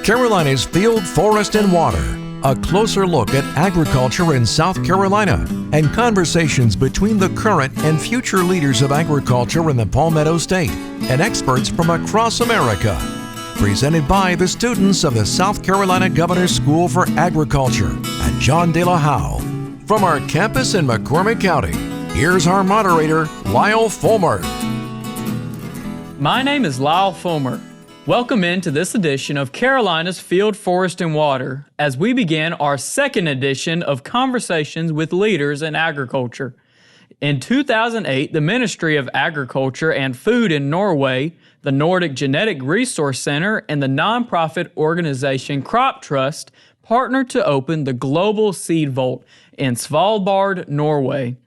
Carolina's Field, Forest, and Water. A closer look at agriculture in South Carolina and conversations between the current and future leaders of agriculture in the Palmetto State and experts from across America. Presented by the students of the South Carolina Governor's School for Agriculture at John De La Howe. From our campus in McCormick County, here's our moderator, Lyle Fulmer. My name is Lyle Fulmer. Welcome into this edition of Carolina's Field, Forest, and Water as we begin our second edition of Conversations with Leaders in Agriculture. In 2008, the Ministry of Agriculture and Food in Norway, the Nordic Genetic Resource Center, and the nonprofit organization Crop Trust partnered to open the Global Seed Vault in Svalbard, Norway.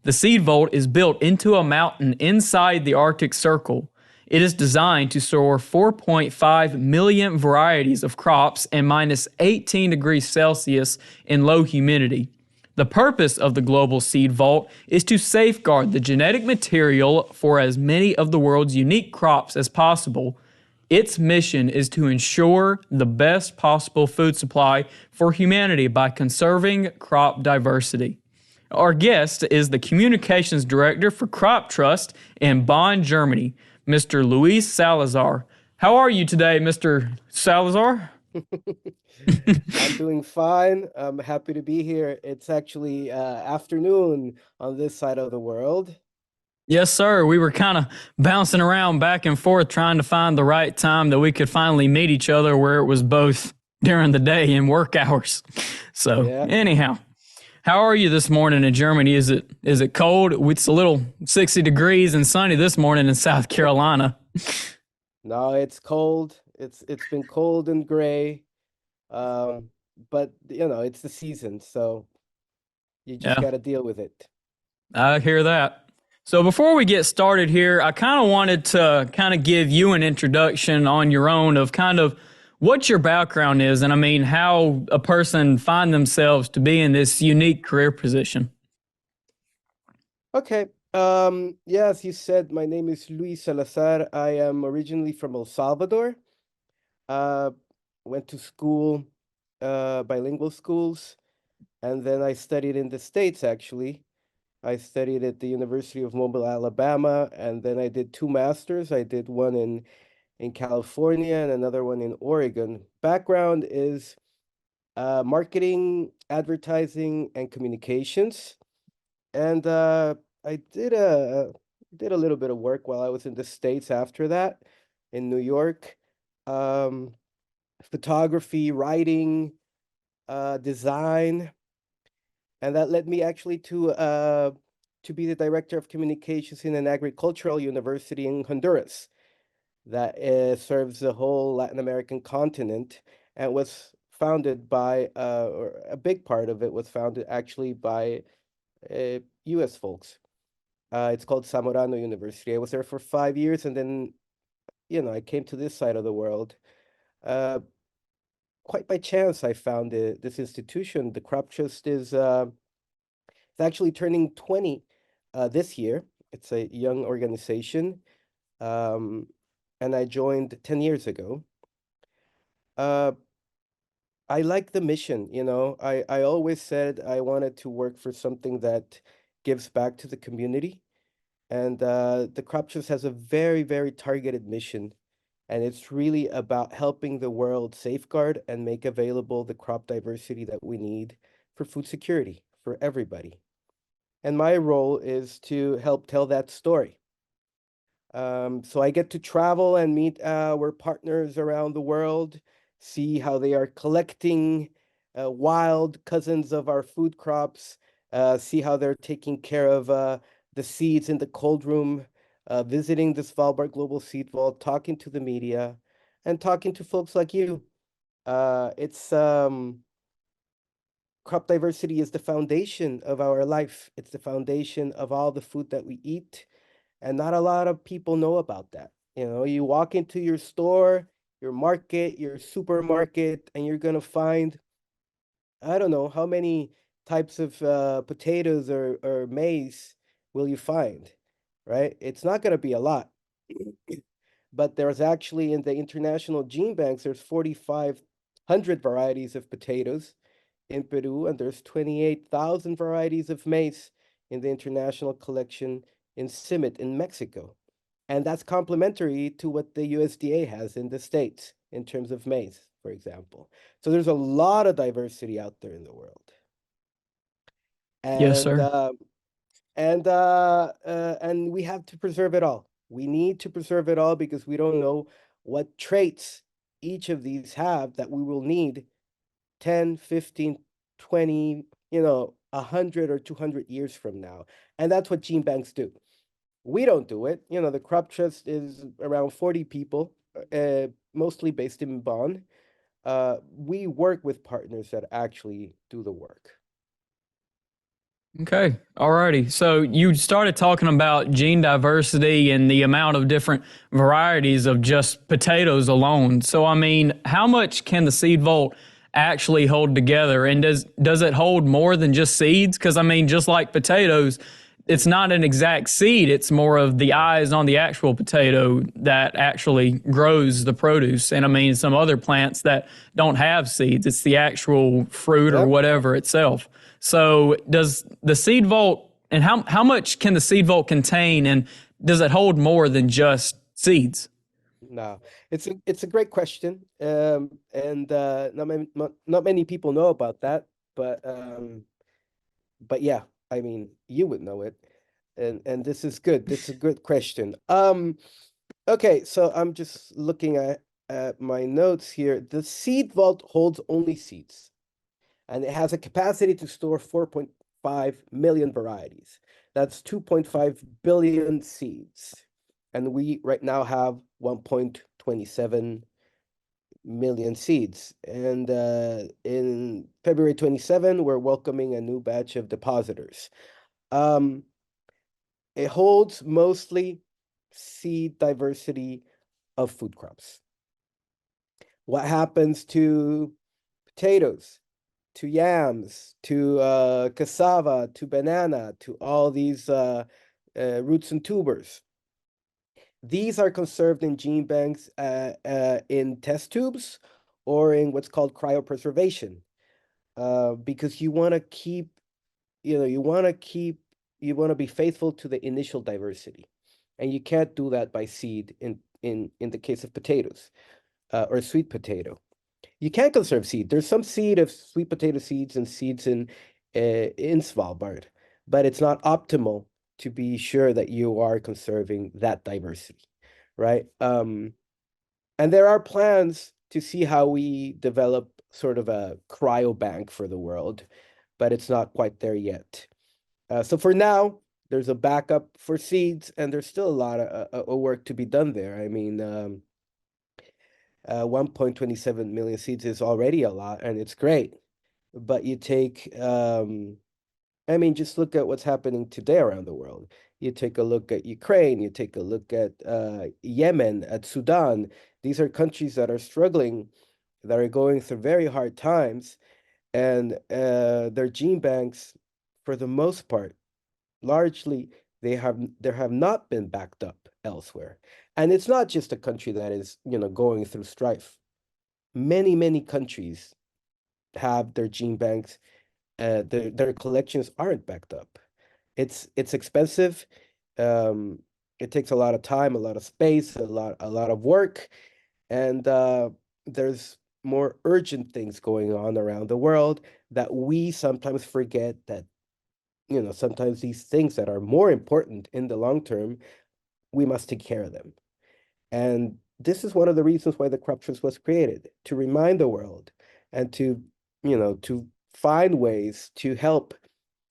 The Seed Vault is built into a mountain inside the Arctic Circle. It is designed to store 4.5 million varieties of crops and minus 18 degrees Celsius in low humidity. The purpose of the Global Seed Vault is to safeguard the genetic material for as many of the world's unique crops as possible. Its mission is to ensure the best possible food supply for humanity by conserving crop diversity. Our guest is the Communications Director for Crop Trust in Bonn, Germany, Mr. Luis Salazar. How are you today, Mr. Salazar? I'm doing fine. I'm happy to be here. It's actually afternoon on this side of the world. Yes, sir. We were kind of bouncing around back and forth trying to find the right time that we could finally meet each other where it was both during the day and work hours. So Anyhow, how are you this morning in Germany? Is it cold? It's a little 60 degrees and sunny this morning in South Carolina. No, it's cold. It's been cold and gray. But it's the season, so you just got to deal with it. I hear that. So before we get started here, I kind of wanted to give you an introduction on your own of what your background is, and I mean how a person find themselves to be in this unique career position. Okay. As you said, my name is Luis Salazar. I am originally from El Salvador. Went to school, bilingual schools, and then I studied in the States, actually. I studied at the University of Mobile, Alabama, and then I did 2 masters. I did one in California and another one in Oregon. Background is marketing, advertising, and communications. And I did a little bit of work while I was in the States after that, in New York. Photography, writing, design. And that led me actually to be the director of communications in an agricultural university in Honduras that serves the whole Latin American continent, and was founded by, or a big part of it was founded actually by U.S. folks. It's called Zamorano University. I was there for 5 years, and then, I came to this side of the world. Quite by chance, I found this institution. The Crop Trust is it's actually turning 20 this year. It's a young organization. And I joined 10 years ago. I like the mission, I always said I wanted to work for something that gives back to the community. And the Crop Trust has a very, very targeted mission. And it's really about helping the world safeguard and make available the crop diversity that we need for food security for everybody. And my role is to help tell that story. So I get to travel and meet our partners around the world, see how they are collecting wild cousins of our food crops, see how they're taking care of the seeds in the cold room, visiting the Svalbard Global Seed Vault, talking to the media, and talking to folks like you. Crop diversity is the foundation of our life. It's the foundation of all the food that we eat. And not a lot of people know about that. You walk into your store, your market, your supermarket, and you're going to find, I don't know, how many types of potatoes or maize will you find, right? It's not going to be a lot. But there's actually, in the international gene banks, there's 45 100 varieties of potatoes in Peru, and there's 28,000 varieties of maize in the international collection in CIMIT in Mexico. And that's complementary to what the USDA has in the States in terms of maize, for example. So there's a lot of diversity out there in the world. Yes, And sir. and we have to preserve it all. We need to preserve it all because we don't know what traits each of these have that we will need 10, 15, 20, 100 or 200 years from now. And that's what gene banks do. We don't do it. The Crop Trust is around 40 people, mostly based in Bonn. We work with partners that actually do the work. Okay. Alrighty. So you started talking about gene diversity and the amount of different varieties of just potatoes alone. So I mean, how much can the seed vault actually hold together? And does it hold more than just seeds? Because I mean, just like potatoes, it's not an exact seed. It's more of the eyes on the actual potato that actually grows the produce. And I mean, some other plants that don't have seeds. It's the actual fruit or Yep. whatever itself. So does the seed vault, and how much can the seed vault contain, and does it hold more than just seeds? No, it's a great question. And not many people know about that, but yeah, I mean, you would know it. And this is good. This is a good question. Okay, so I'm just looking at my notes here. The seed vault holds only seeds, and it has a capacity to store 4.5 million varieties. That's 2.5 billion seeds. And we right now have 1.27 million seeds. And in February 27, we're welcoming a new batch of depositors. It holds mostly seed diversity of food crops. What happens to potatoes, to yams, to cassava, to banana, to all these roots and tubers? These are conserved in gene banks in test tubes or in what's called cryopreservation, because you want to keep, you want to be faithful to the initial diversity, and you can't do that by seed in the case of potatoes or sweet potato. You can conserve seed. There's some seed of sweet potato seeds and seeds in Svalbard, but it's not optimal to be sure that you are conserving that diversity, right? And there are plans to see how we develop sort of a cryobank for the world, but it's not quite there yet. So for now, there's a backup for seeds, and there's still a lot of work to be done there. I mean, 1.27 million seeds is already a lot, and it's great. But you take, I mean, just look at what's happening today around the world. You take a look at Ukraine, you take a look at Yemen, at Sudan. These are countries that are struggling, that are going through very hard times, and their gene banks, for the most part, largely, there have not been backed up elsewhere. And it's not just a country that is, going through strife. Many countries have their gene banks, their collections aren't backed up. It's expensive. It takes a lot of time, a lot of space, a lot of work, and there's more urgent things going on around the world that we sometimes forget that, sometimes these things that are more important in the long term, we must take care of them. And this is one of the reasons why the crop trust was created, to remind the world and to find ways to help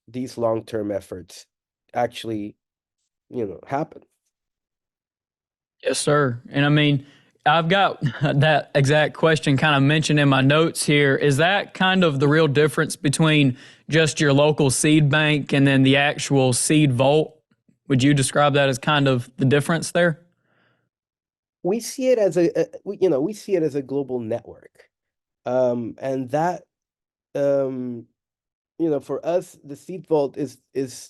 these long-term efforts actually, happen. Yes, sir. And I mean, I've got that exact question kind of mentioned in my notes here. Is that kind of the real difference between just your local seed bank and then the actual seed vault? Would you describe that as kind of the difference there? We see it as we see it as a global network. And that, um, for us, the seed vault is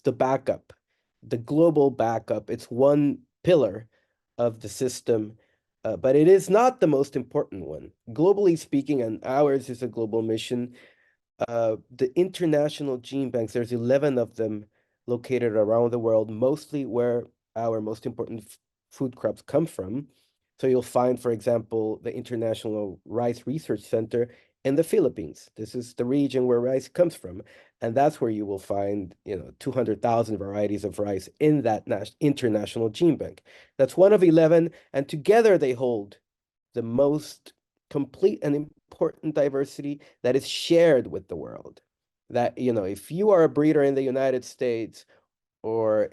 the backup, the global backup. It's one pillar of the system, But it is not the most important one. Globally speaking, and ours is a global mission, the international gene banks, there's 11 of them located around the world, mostly where our most important food crops come from. So you'll find, for example, the International Rice Research Center in the Philippines. This is the region where rice comes from. And that's where you will find, 200,000 varieties of rice in that international gene bank. That's one of 11, and together they hold the most complete and important diversity that is shared with the world. That, if you are a breeder in the United States, or,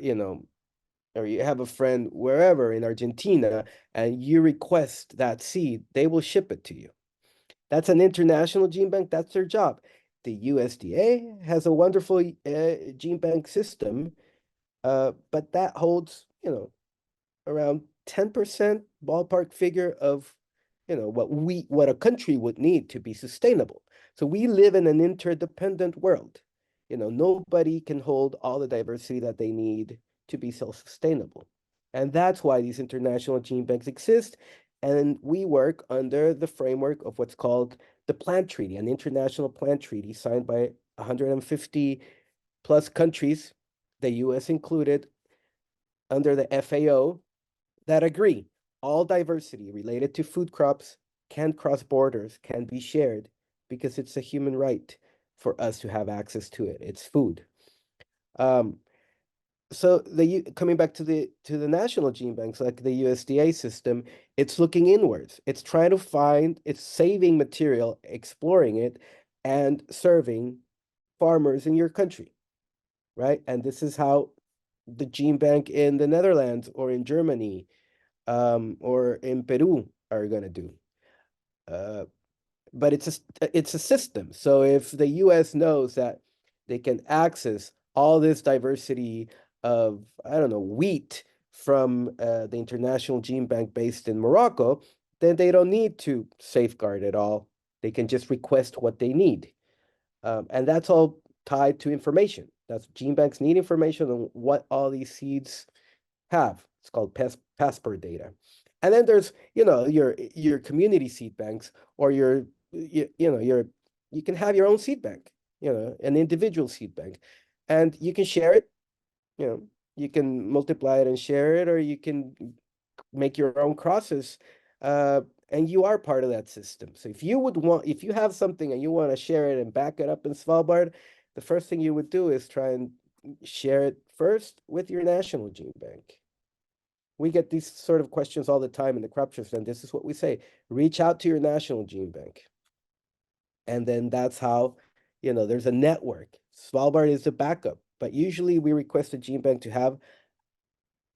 or you have a friend wherever in Argentina and you request that seed, they will ship it to you. That's an international gene bank. That's their job. The USDA has a wonderful gene bank system, but that holds, around 10% ballpark figure of, what a country would need to be sustainable. So we live in an interdependent world. Nobody can hold all the diversity that they need to be self-sustainable. And that's why these international gene banks exist. And we work under the framework of what's called the Plant Treaty, an international plant treaty signed by 150 plus countries, the US included, under the FAO, that agree all diversity related to food crops can cross borders, can be shared, because it's a human right for us to have access to it. It's food. Um, so coming back to the national gene banks, like the USDA system, it's looking inwards. It's trying to find, it's saving material, exploring it, and serving farmers in your country, right? And this is how the gene bank in the Netherlands or in Germany or in Peru are going to do. But it's a system. So if the US knows that they can access all this diversity of, I don't know, wheat from the International Gene Bank based in Morocco, then they don't need to safeguard it all. They can just request what they need. And that's all tied to information. That's gene banks need information on what all these seeds have. It's called passport data. And then there's, your community seed banks, or you can have your own seed bank, an individual seed bank, and you can share it. You can multiply it and share it, or you can make your own crosses, and you are part of that system. So if you have something and you want to share it and back it up in Svalbard, the first thing you would do is try and share it first with your national gene bank. We get these sort of questions all the time in the crop shift, and this is what we say: reach out to your national gene bank. And then that's how, there's a network. Svalbard is the backup, but usually we request a gene bank to have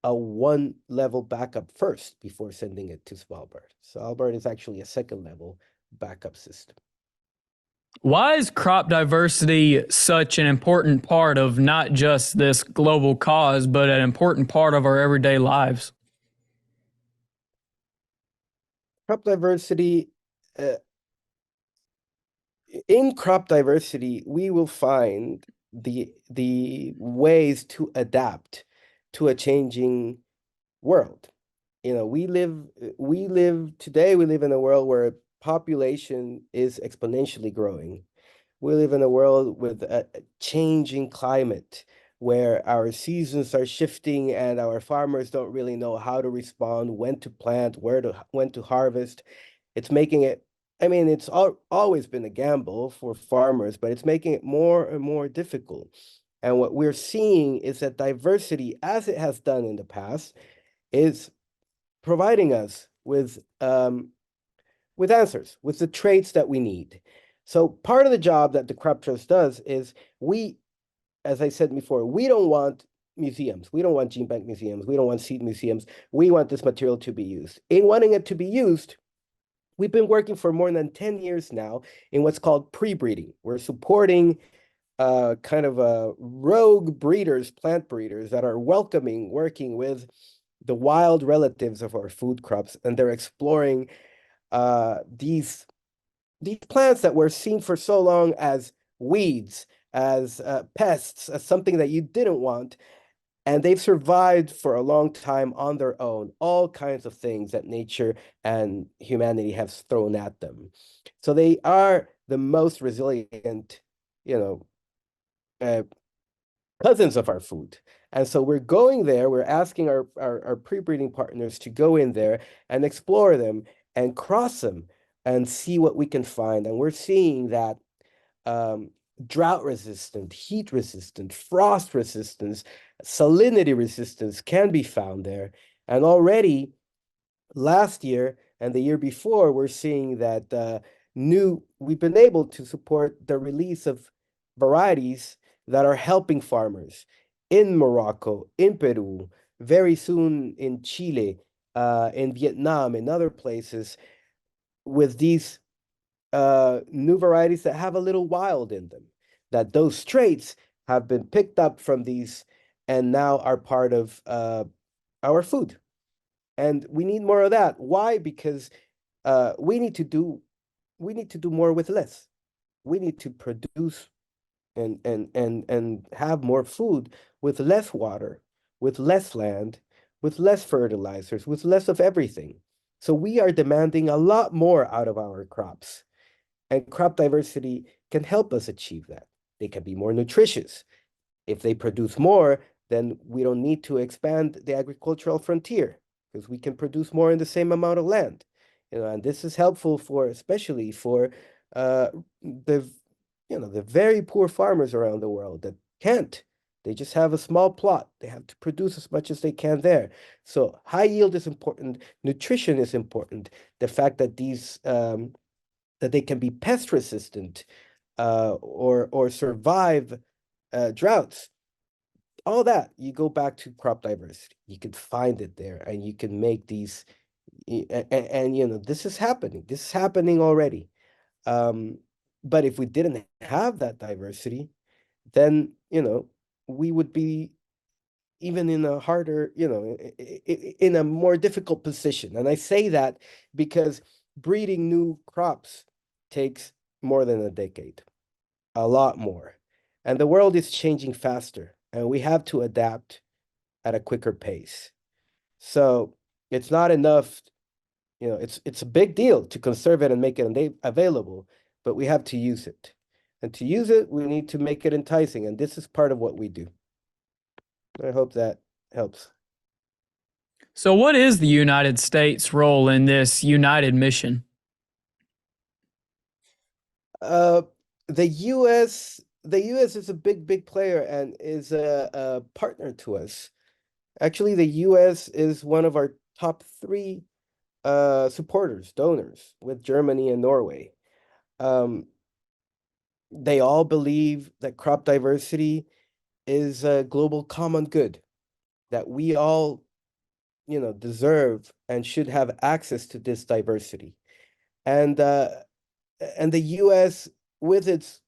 a one level backup first before sending it to Svalbard. Svalbard is actually a second level backup system. Why is crop diversity such an important part of not just this global cause, but an important part of our everyday lives? Crop diversity, in crop diversity, we will find the ways to adapt to a changing world. We live today, we live in a world where population is exponentially growing. We live in a world with a changing climate, where our seasons are shifting and our farmers don't really know how to respond, when to plant, when to harvest. It's making it, I mean, it's always been a gamble for farmers, but it's making it more and more difficult. And what we're seeing is that diversity, as it has done in the past, is providing us with answers, with the traits that we need. So part of the job that the Crop Trust does is as I said before, we don't want museums. We don't want gene bank museums. We don't want seed museums. We want this material to be used. In wanting it to be used, we've been working for more than 10 years now in what's called pre-breeding. We're supporting kind of rogue breeders, plant breeders that are working with the wild relatives of our food crops, and they're exploring these plants that were seen for so long as weeds, as pests, as something that you didn't want. And they've survived for a long time on their own, all kinds of things that nature and humanity have thrown at them. So they are the most resilient, you know, uh, cousins of our food. And so we're going there, we're asking our pre-breeding partners to go in there and explore them and cross them and see what we can find. And we're seeing that um, drought resistant, heat resistant, frost resistance, salinity resistance can be found there. And already last year and the year before, we're seeing that we've been able to support the release of varieties that are helping farmers in Morocco, in Peru, very soon in Chile, in Vietnam, in other places, with these new varieties that have a little wild in them, that those traits have been picked up from these and now are part of our food. And we need more of that. Why? Because we need to do more with less. We need to produce and have more food with less water, with less land, with less fertilizers, with less of everything. So we are demanding a lot more out of our crops. And crop diversity can help us achieve that. They can be more nutritious. If they produce more, then we don't need to expand the agricultural frontier because we can produce more in the same amount of land. And this is helpful for, especially for the, the very poor farmers around the world that can't. They just have a small plot. They have to produce as much as they can there. So high yield is important. Nutrition is important. The fact that that they can be pest resistant or survive droughts. All that you go back to crop diversity. You can find it there, and you can make these. And this is happening. This is happening already. But if we didn't have that diversity, then we would be even in a harder, in a more difficult position. And I say that because breeding new crops takes more than a decade, a lot more. And the world is changing faster, and we have to adapt at a quicker pace. So it's not enough, it's a big deal to conserve it and make it available, but we have to use it. And to use it, we need to make it enticing. And this is part of what we do. I hope that helps. So, what is the United States' role in this united mission? Uh, the US is a big player and is a partner to us. Actually, the US is one of our top three supporters, donors, with Germany and Norway. Um, they all believe that crop diversity is a global common good, that we all, deserve and should have access to this diversity. And the US, with its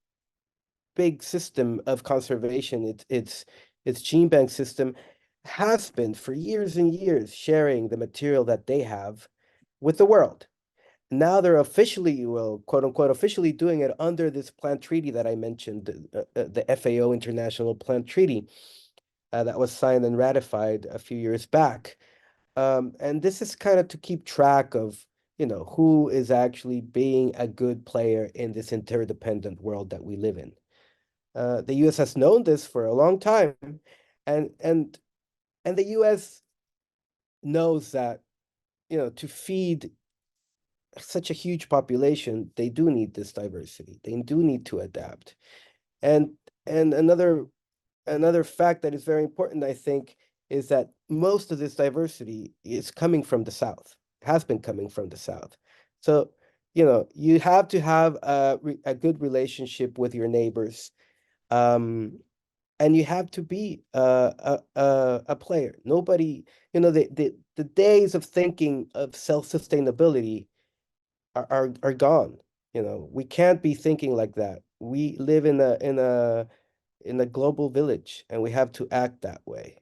big system of conservation, its gene bank system, has been for years and years sharing the material that they have with the world. Now they're officially, well, quote unquote, officially doing it under this plant treaty that I mentioned, the FAO International Plant Treaty, that was signed and ratified a few years back. And this is kind of to keep track of, who is actually being a good player in this interdependent world that we live in. The US has known this for a long time, and and and the US knows that, to feed such a huge population, they do need this diversity. They do need to adapt. And and another fact that is very important, I think, is that most of this diversity is coming from the South, has been coming from the South. So, you have to have a good relationship with your neighbors. Um, and you have to be a player. Nobody, the days of thinking of self-sustainability are gone. We can't be thinking like that. We live in a global village, and we have to act that way.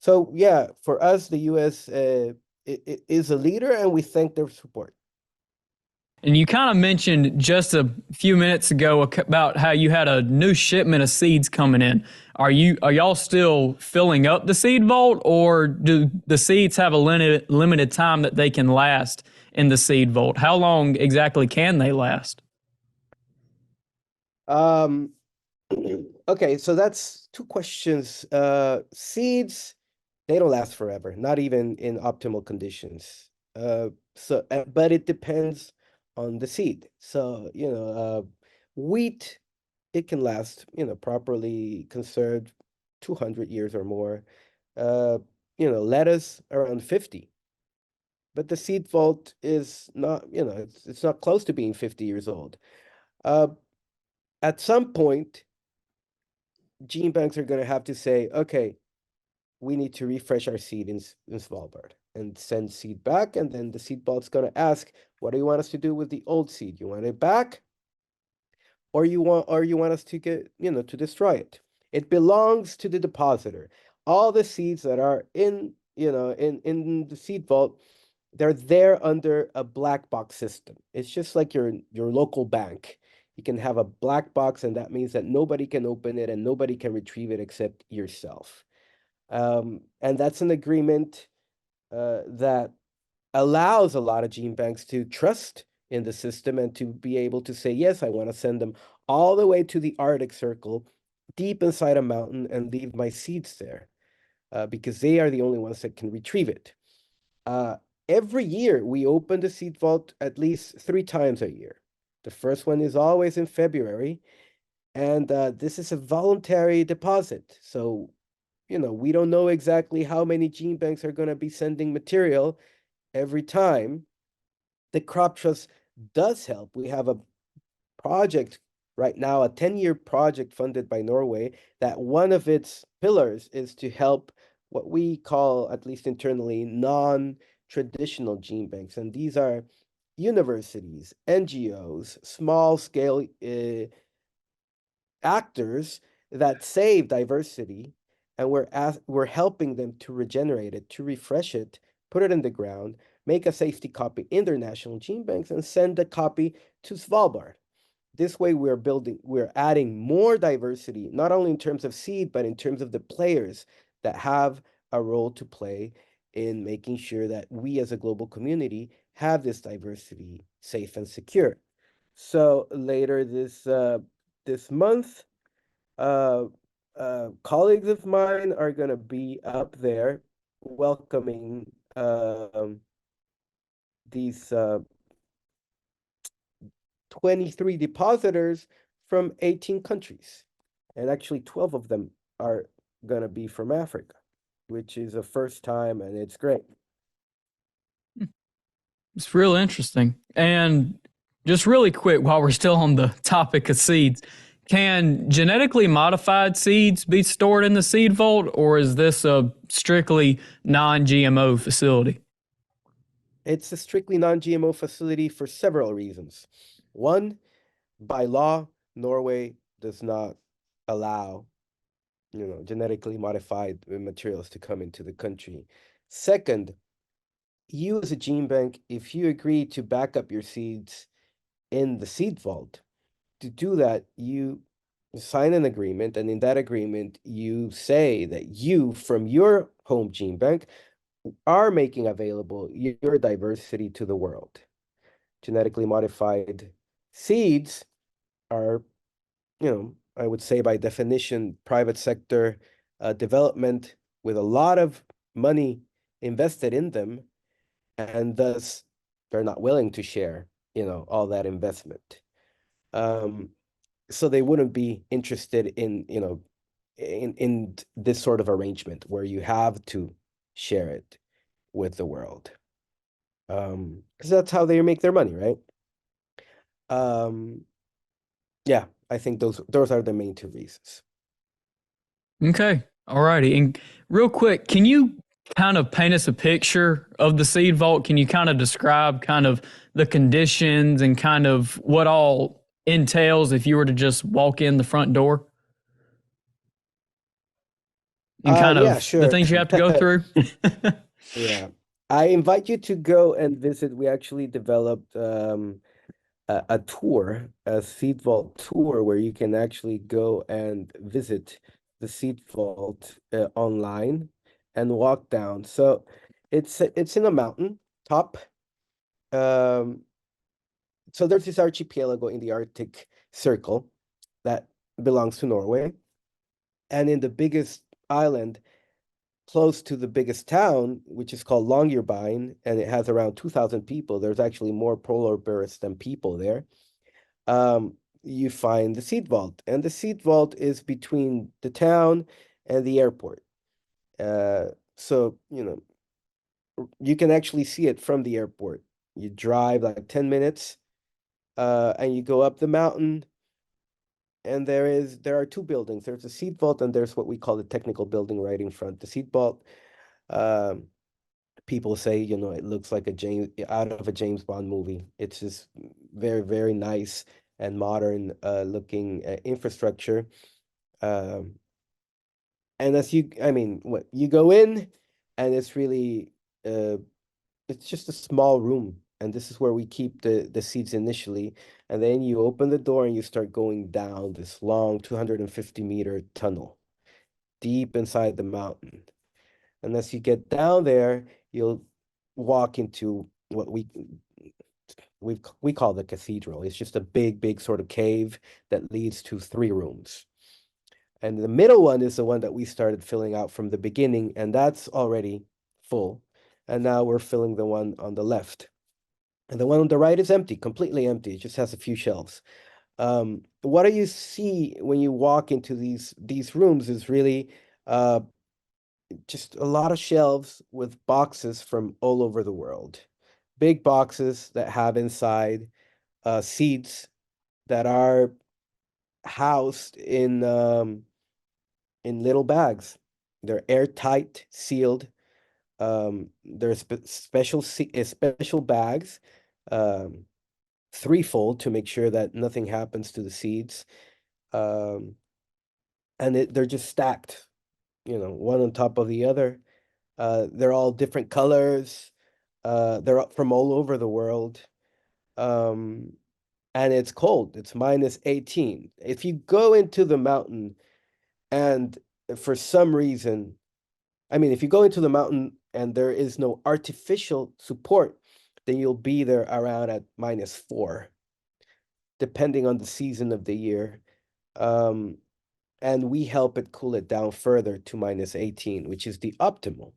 So yeah, for us, the US is a leader, and we thank their support. And you kind of mentioned just a few minutes ago about how you had a new shipment of seeds coming in. Are y'all still filling up the seed vault, or do the seeds have a limited time that they can last in the seed vault? How long exactly can they last? Um, okay, so that's two questions. Seeds, they don't last forever, not even in optimal conditions. But it depends on the seed. So, wheat, it can last, properly conserved 200 years or more. Uh, lettuce around 50. But the seed vault is not, it's not close to being 50 years old. Uh, at some point, gene banks are going to have to say, okay, we need to refresh our seed in Svalbard and send seed back. And then the seed vault's going to ask, what do you want us to do with the old seed? You want it back? Or you want us to to destroy it? It belongs to the depositor. All the seeds that are in the seed vault, they're there under a black box system. It's just like your local bank. You can have a black box, and that means that nobody can open it and nobody can retrieve it except yourself. And that's an agreement that allows a lot of gene banks to trust in the system and to be able to say, yes, I want to send them all the way to the Arctic Circle, deep inside a mountain, and leave my seeds there, because they are the only ones that can retrieve it. Every year, we open the seed vault at least 3 times a year. The first one is always in February, and this is a voluntary deposit. So, we don't know exactly how many gene banks are going to be sending material every time. The crop trust does help. We have a project right now, a 10-year project funded by Norway, that one of its pillars is to help what we call, at least internally, non-traditional gene banks. And these are universities, NGOs, small scale actors that save diversity, and we're helping them to regenerate it, to refresh it, put it in the ground, make a safety copy in their national gene banks, and send a copy to Svalbard. This way, we're adding more diversity, not only in terms of seed, but in terms of the players that have a role to play in making sure that we as a global community have this diversity safe and secure. So later this month, uh, colleagues of mine are going to be up there welcoming these 23 depositors from 18 countries. And actually, 12 of them are going to be from Africa, which is a first time, and it's great. It's real interesting. And just really quick, while we're still on the topic of seeds, can genetically modified seeds be stored in the seed vault, or is this a strictly non GMO facility? It's a strictly non-GMO facility for several reasons. One, by law, Norway does not allow, genetically modified materials to come into the country. Second, you as a gene bank, if you agree to back up your seeds in the seed vault, to do that, you sign an agreement, and in that agreement, you say that you, from your home gene bank, are making available your diversity to the world. Genetically modified seeds are, I would say by definition, private sector development with a lot of money invested in them, and thus they're not willing to share, all that investment. So they wouldn't be interested in, in this sort of arrangement where you have to share it with the world. Because that's how they make their money, right? Um, yeah, I think those are the main two reasons. Okay. All righty. And real quick, can you kind of paint us a picture of the seed vault? Can you kind of describe kind of the conditions and kind of what all entails if you were to just walk in the front door and kind Yeah, of the sure. things you have to go through? Yeah. I invite you to go and visit. We actually developed a tour, a seed vault tour, where you can actually go and visit the seed vault online and walk down. So it's in a mountain top. Um, so there's this archipelago in the Arctic Circle that belongs to Norway, and in the biggest island close to the biggest town, which is called Longyearbyen, and it has around 2,000 people. There's actually more polar bears than people there. You find the seed vault, and the seed vault is between the town and the airport. So, you can actually see it from the airport. You drive like 10 minutes, and you go up the mountain, and there are two buildings. There's a seed vault, and there's what we call the technical building right in front. The seed vault, um, people say, it looks like out of a James Bond movie. It's just very, very nice and modern looking infrastructure. Um, and what you go in, and it's just a small room, and this is where we keep the seeds initially. And then you open the door and you start going down this long 250-meter tunnel deep inside the mountain. And as you get down there, you'll walk into what we call the cathedral. It's just a big, big sort of cave that leads to 3 rooms. And the middle one is the one that we started filling out from the beginning, and that's already full. And now we're filling the one on the left. And the one on the right is empty, completely empty. It just has a few shelves. What do you see when you walk into these rooms is really just a lot of shelves with boxes from all over the world. Big boxes that have inside seeds that are housed in little bags. They're airtight, sealed. There's special bags, um, threefold, to make sure that nothing happens to the seeds. Um, and they're just stacked, one on top of the other. They're all different colors. They're from all over the world. Um, and it's cold. It's -18. If you go into the mountain and for some reason, if you go into the mountain and there is no artificial support, then you'll be there around at -4, depending on the season of the year. And we help it cool it down further to -18, which is the optimal.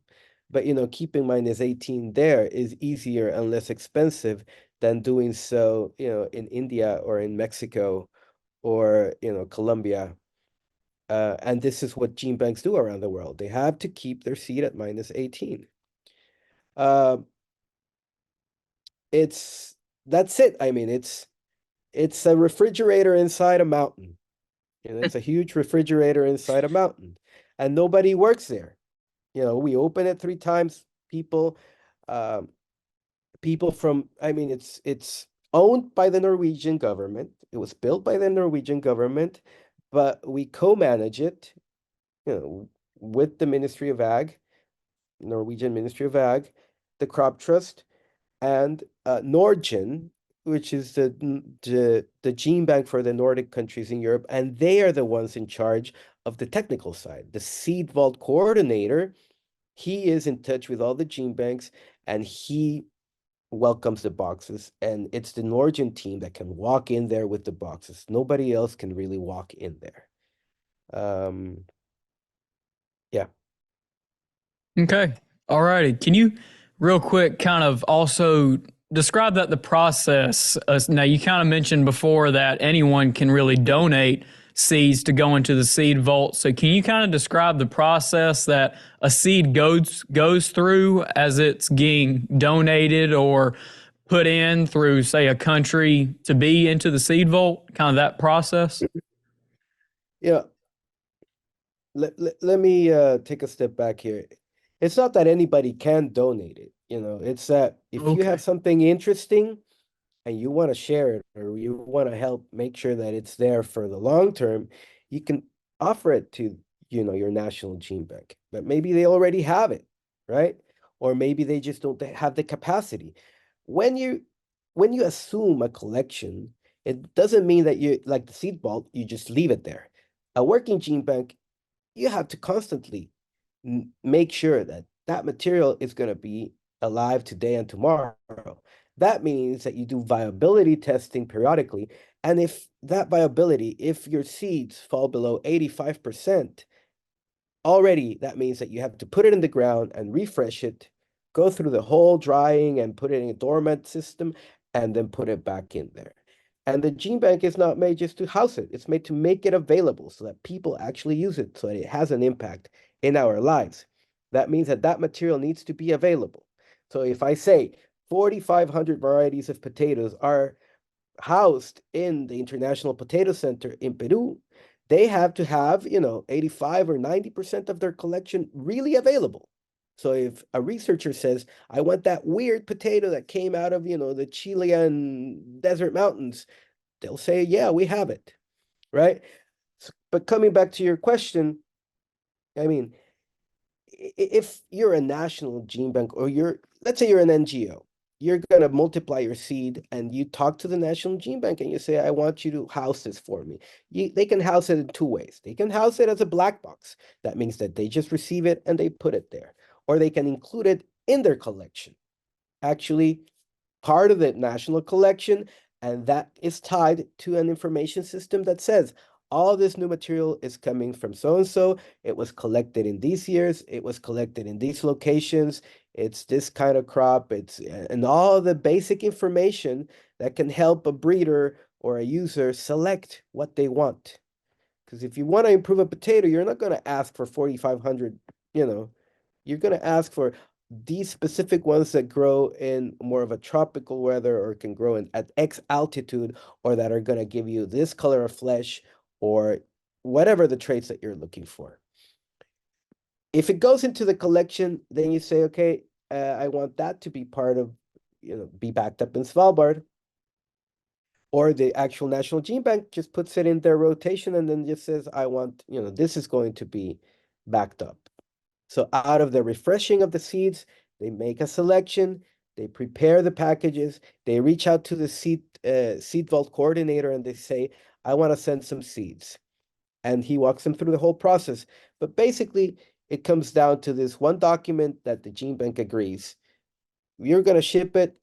But, keeping -18 there is easier and less expensive than doing so, in India or in Mexico or, Colombia. And this is what gene banks do around the world. They have to keep their seed at -18. Uh, that's it. It's a refrigerator inside a mountain. It's a huge refrigerator inside a mountain, and nobody works there. We open it 3 times. Um, people from, it's owned by the Norwegian government. It was built by the Norwegian government, but we co-manage it, with the Ministry of Ag, Norwegian Ministry of Ag, the Crop Trust, and Norgen, which is the gene bank for the Nordic countries in Europe, and they are the ones in charge of the technical side. The Seed Vault coordinator, he is in touch with all the gene banks, and he welcomes the boxes, and it's the Norgen team that can walk in there with the boxes. Nobody else can really walk in there. Yeah. Okay. All righty. Can you, real quick, kind of also describe the process? Now, you kind of mentioned before that anyone can really donate seeds to go into the seed vault. So, can you kind of describe the process that a seed goes through as it's getting donated or put in through, say, a country to be into the seed vault? Kind of that process. Yeah. Let me take a step back here. It's not that anybody can donate it, it's that if you have Okay. something interesting and you want to share it, or you want to help make sure that it's there for the long term, you can offer it to, your national gene bank. But maybe they already have it, right? Or maybe they just don't have the capacity. When when you assume a collection, it doesn't mean that you, like the seed vault, you just leave it there. A working gene bank, you have to constantly make sure that that material is going to be alive today and tomorrow. That means that you do viability testing periodically. And if that viability, if your seeds fall below 85%, already that means that you have to put it in the ground and refresh it, go through the whole drying and put it in a dormant system, and then put it back in there. And the gene bank is not made just to house it. It's made to make it available so that people actually use it, so that it has an impact in our lives. That means that that material needs to be available. So if I say 4,500 varieties of potatoes are housed in the International Potato Center in Peru, they have to have, 85 or 90% of their collection really available. So if a researcher says, I want that weird potato that came out of, the Chilean desert mountains, they'll say, yeah, we have it, right? But coming back to your question, I mean, if you're a national gene bank or let's say you're an NGO, you're going to multiply your seed and you talk to the National Gene Bank and you say, I want you to house this for me. They can house it in two ways. They can house it as a black box. That means that they just receive it and they put it there. Or they can include it in their collection. Actually, part of the national collection, and that is tied to an information system that says, all this new material is coming from so-and-so. It was collected in these years. It was collected in these locations. It's this kind of crop. And all the basic information that can help a breeder or a user select what they want. Because if you want to improve a potato, you're not going to ask for 4,500, you're going to ask for these specific ones that grow in more of a tropical weather or can grow at X altitude, or that are going to give you this color of flesh or whatever the traits that you're looking for. If it goes into the collection, then you say, okay, I want that to be part of, be backed up in Svalbard. Or the actual National Gene Bank just puts it in their rotation and then just says, I want, this is going to be backed up. So out of the refreshing of the seeds, they make a selection, they prepare the packages, they reach out to the seed vault coordinator and they say, I want to send some seeds. And he walks them through the whole process. But basically, it comes down to this one document that the gene bank agrees. You're going to ship it.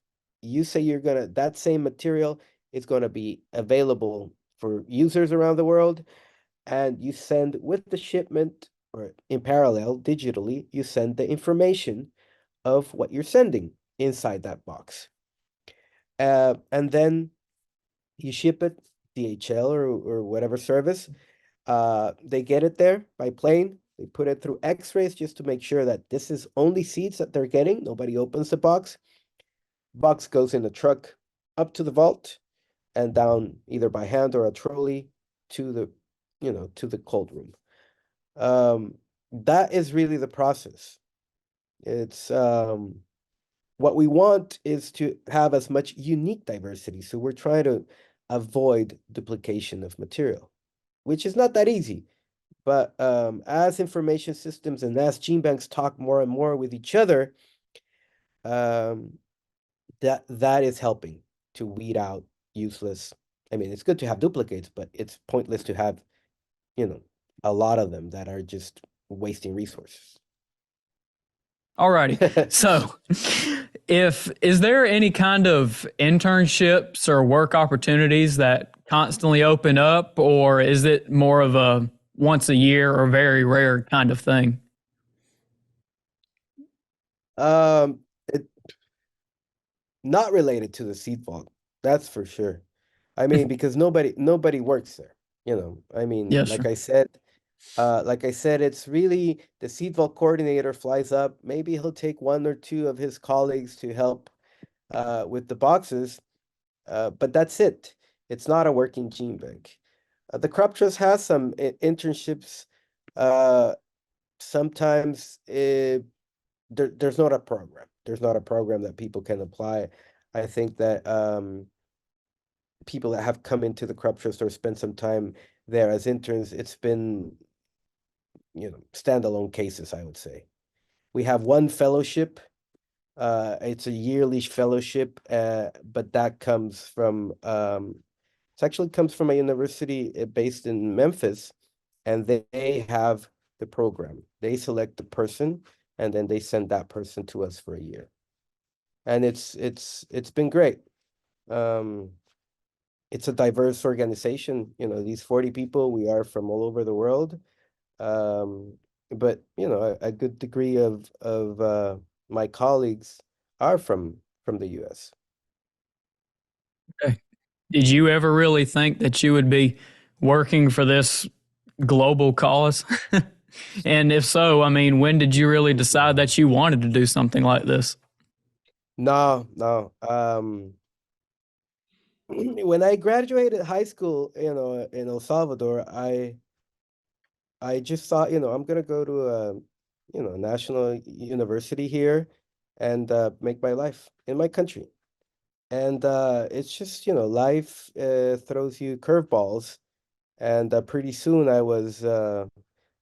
You say that same material is going to be available for users around the world. And you send with the shipment, or in parallel, digitally, you send the information of what you're sending inside that box. And then you ship it, DHL or whatever service. They get it there by plane. They put it through X-rays just to make sure that this is only seeds that they're getting. Nobody opens the box. Box goes in a truck up to the vault and down either by hand or a trolley to the cold room. That is really the process. It's what we want is to have as much unique diversity. So we're trying to avoid duplication of material, which is not that easy. But as information systems and as gene banks talk more and more with each other, that is helping to weed out useless. I mean, it's good to have duplicates, but it's pointless to have, a lot of them that are just wasting resources. Alrighty. So, is there any kind of internships or work opportunities that constantly open up, or is it more of a once a year or very rare kind of thing? It not related to the seed vault, that's for sure. I mean, because nobody works there, I mean, Yes, sir. like I said, it's really the seed vault coordinator flies up. Maybe he'll take one or two of his colleagues to help with the boxes, but that's it. It's not a working gene bank. The Crop Trust has some internships. Sometimes there's not a program. There's not a program that people can apply. I think that people that have come into the Crop Trust or spent some time there as interns, it's been, standalone cases, I would say. We have one fellowship It's a yearly fellowship, but that comes from it actually comes from a university based in Memphis, and they have the program. They select the person, and then they send that person to us for a year. And it's been great. Um, it's a diverse organization. You know, these 40 people, we are from all over the world. Um, but you know, a good degree of my colleagues are from the US. Okay. Did you ever really think that you would be working for this global cause? And if so, I mean, when did you really decide that you wanted to do something like this? No, no. When I graduated high school, you know, in El Salvador, I just thought, you know, I'm gonna go to a, you know, national university here and make my life in my country. And it's just, you know, life throws you curveballs. And pretty soon I was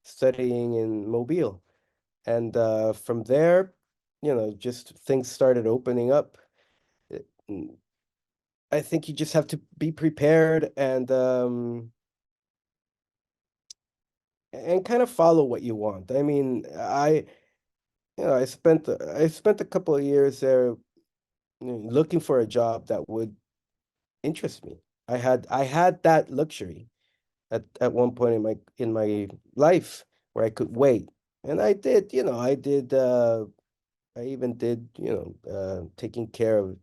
studying in Mobile. And from there, you know, just things started opening up. It- I think you just have to be prepared and kind of follow what you want. I mean, you know, I spent a couple of years there, looking for a job that would interest me. I had that luxury at one point in my life where I could wait. And I did, you know, I even did, you know, taking care of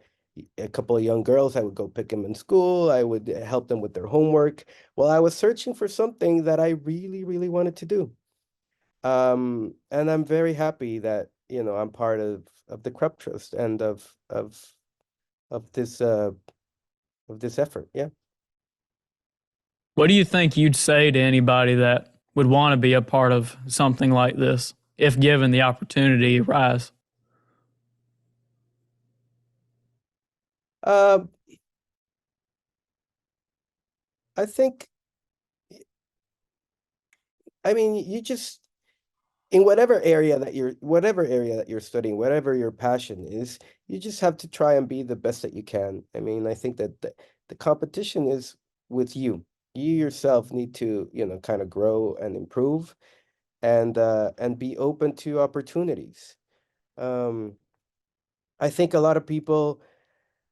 a couple of young girls. I would go pick them in school. I would help them with their homework while I was searching for something that I really, really wanted to do. And I'm very happy that, you know, I'm part of the Crop Trust and of this effort. Yeah. What do you think you'd say to anybody that would want to be a part of something like this if given the opportunity to rise? Um, I think, I mean, you just in whatever area that you're studying, whatever your passion is, you just have to try and be the best that you can. I mean, I think that the competition is with you. You yourself need to, you know, kind of grow and improve and be open to opportunities. Um, I think a lot of people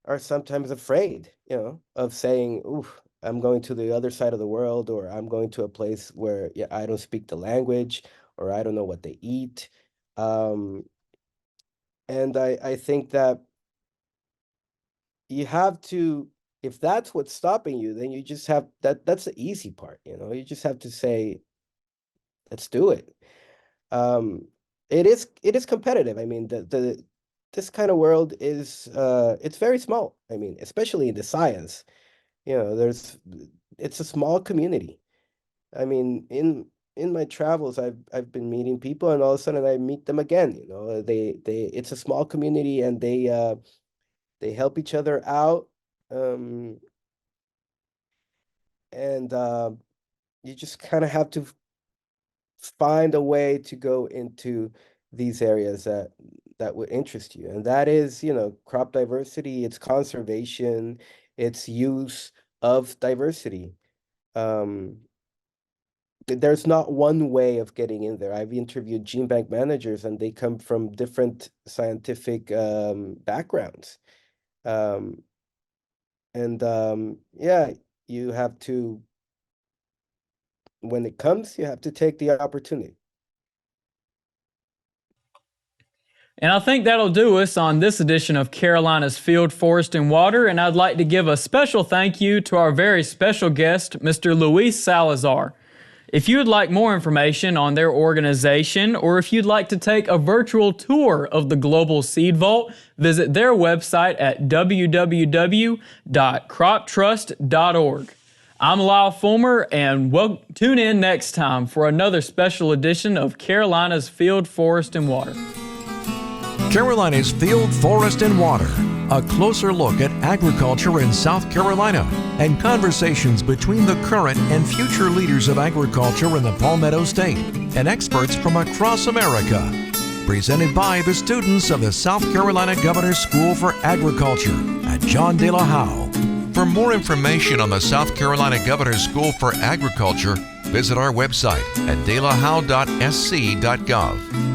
are sometimes afraid, you know, of saying, "Oof, I'm going to the other side of the world," or "I'm going to a place where, yeah, I don't speak the language," or "I don't know what they eat." Um, and I think that you have to, if that's what's stopping you, then you just have that's the easy part, you know. You just have to say, "Let's do it." Um, it is competitive. I mean, the this kind of world is it's very small. I mean, especially in the science. You know, it's a small community. I mean, in my travels, I've been meeting people, and all of a sudden I meet them again. You know, they it's a small community, and they help each other out. Um, and you just kind of have to find a way to go into these areas that would interest you, and that is, you know, crop diversity, it's conservation, it's use of diversity. Um, there's not one way of getting in there. I've interviewed gene bank managers, and they come from different scientific backgrounds. Um, and yeah, you have to, when it comes, you have to take the opportunity. And I think that'll do us on this edition of Carolina's Field, Forest, and Water. And I'd like to give a special thank you to our very special guest, Mr. Luis Salazar. If you would like more information on their organization, or if you'd like to take a virtual tour of the Global Seed Vault, visit their website at www.croptrust.org. I'm Lyle Fulmer, and tune in next time for another special edition of Carolina's Field, Forest, and Water. Carolina's Field, Forest, and Water. A closer look at agriculture in South Carolina and conversations between the current and future leaders of agriculture in the Palmetto State and experts from across America. presented by the students of the South Carolina Governor's School for Agriculture at John De La Howe. For more information on the South Carolina Governor's School for Agriculture, visit our website at delahowe.sc.gov.